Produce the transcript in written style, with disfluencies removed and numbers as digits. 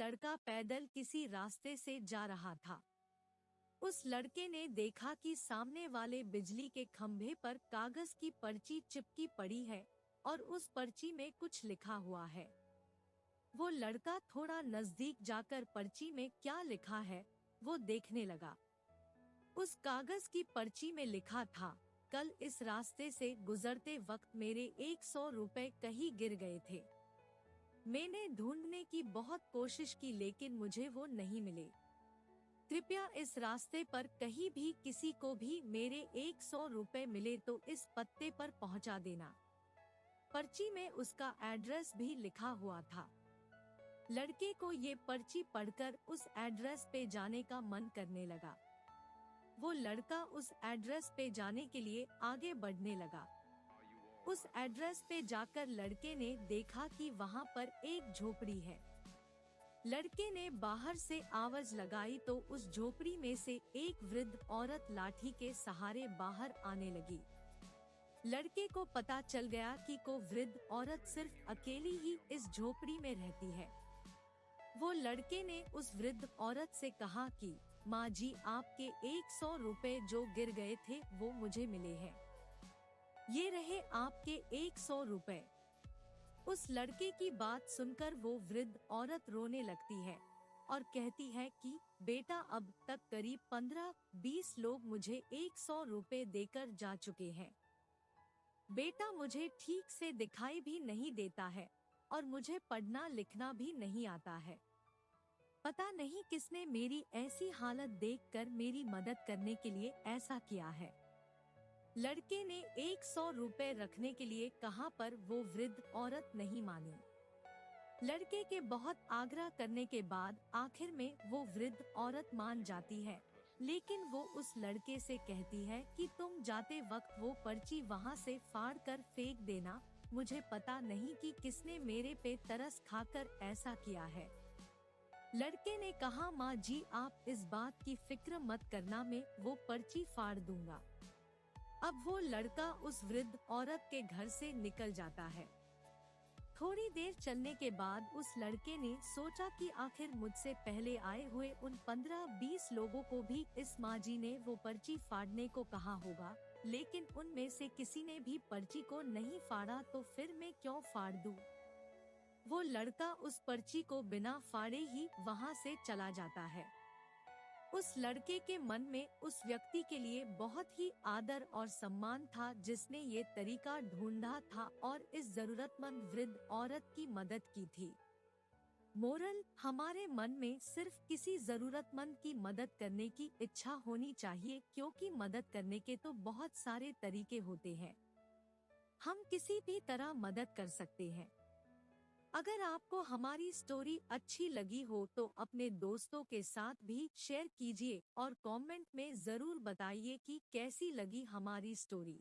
लड़का पैदल किसी रास्ते से जा रहा था। उस लड़के ने देखा कि सामने वाले बिजली के खंभे पर कागज की पर्ची चिपकी पड़ी है और उस पर्ची में कुछ लिखा हुआ है। वो लड़का थोड़ा नजदीक जाकर पर्ची में क्या लिखा है वो देखने लगा। उस कागज की पर्ची में लिखा था, कल इस रास्ते से गुजरते वक्त मेरे 100 रुपए कहीं गिर गए थे। मैंने ढूंढने की बहुत कोशिश की लेकिन मुझे वो नहीं मिले। कृपया इस रास्ते पर कहीं भी किसी को भी मेरे 100 रुपए मिले तो इस पत्ते पर पहुंचा देना। पर्ची में उसका एड्रेस भी लिखा हुआ था। लड़के को ये पर्ची पढ़कर उस एड्रेस पे जाने का मन करने लगा। वो लड़का उस एड्रेस पे जाने के लिए आगे बढ़ने लगा। उस एड्रेस पे जाकर लड़के ने देखा कि वहाँ पर एक झोपड़ी है। लड़के ने बाहर से आवाज लगाई तो उस झोपड़ी में से एक वृद्ध औरत लाठी के सहारे बाहर आने लगी। लड़के को पता चल गया कि को वृद्ध औरत सिर्फ अकेली ही इस झोपड़ी में रहती है। वो लड़के ने उस वृद्ध औरत से कहा कि माँ जी, आपके 100 रुपए जो गिर गए थे वो मुझे मिले हैं। ये रहे आपके 100 रुपए। उस लड़के की बात सुनकर वो वृद्ध औरत रोने लगती है और कहती है कि बेटा, अब तक करीब 15-20 लोग मुझे 100 रुपए देकर जा चुके हैं। बेटा, मुझे ठीक से दिखाई भी नहीं देता है और मुझे पढ़ना लिखना भी नहीं आता है। पता नहीं किसने मेरी ऐसी हालत देखकर मेरी मदद करने के लिए ऐसा किया है। लड़के ने 100 रुपए रखने के लिए कहा पर वो वृद्ध औरत नहीं मानी। लड़के के बहुत आग्रह करने के बाद आखिर में वो वृद्ध औरत मान जाती है, लेकिन वो उस लड़के से कहती है कि तुम जाते वक्त वो पर्ची वहाँ से फाड़ कर फेंक देना। मुझे पता नहीं कि किसने मेरे पे तरस खाकर ऐसा किया है। लड़के ने कहा, माँ जी, आप इस बात की फिक्र मत करना, मैं वो पर्ची फाड़ दूंगा। अब वो लड़का उस वृद्ध औरत के घर से निकल जाता है। थोड़ी देर चलने के बाद उस लड़के ने सोचा कि आखिर मुझसे पहले आए हुए उन 15-20 लोगों को भी इस माँ जी ने वो पर्ची फाड़ने को कहा होगा, लेकिन उनमें से किसी ने भी पर्ची को नहीं फाड़ा, तो फिर मैं क्यों फाड़ दूं? वो लड़का उस पर्ची को बिना फाड़े ही वहाँ से चला जाता है। उस लड़के के मन में उस व्यक्ति के लिए बहुत ही आदर और सम्मान था जिसने ये तरीका ढूंढा था और इस जरूरतमंद वृद्ध औरत की मदद की थी। मोरल, हमारे मन में सिर्फ किसी जरूरतमंद की मदद करने की इच्छा होनी चाहिए, क्योंकि मदद करने के तो बहुत सारे तरीके होते हैं। हम किसी भी तरह मदद कर सकते हैं। अगर आपको हमारी स्टोरी अच्छी लगी हो तो अपने दोस्तों के साथ भी शेयर कीजिए और कमेंट में जरूर बताइए कि कैसी लगी हमारी स्टोरी।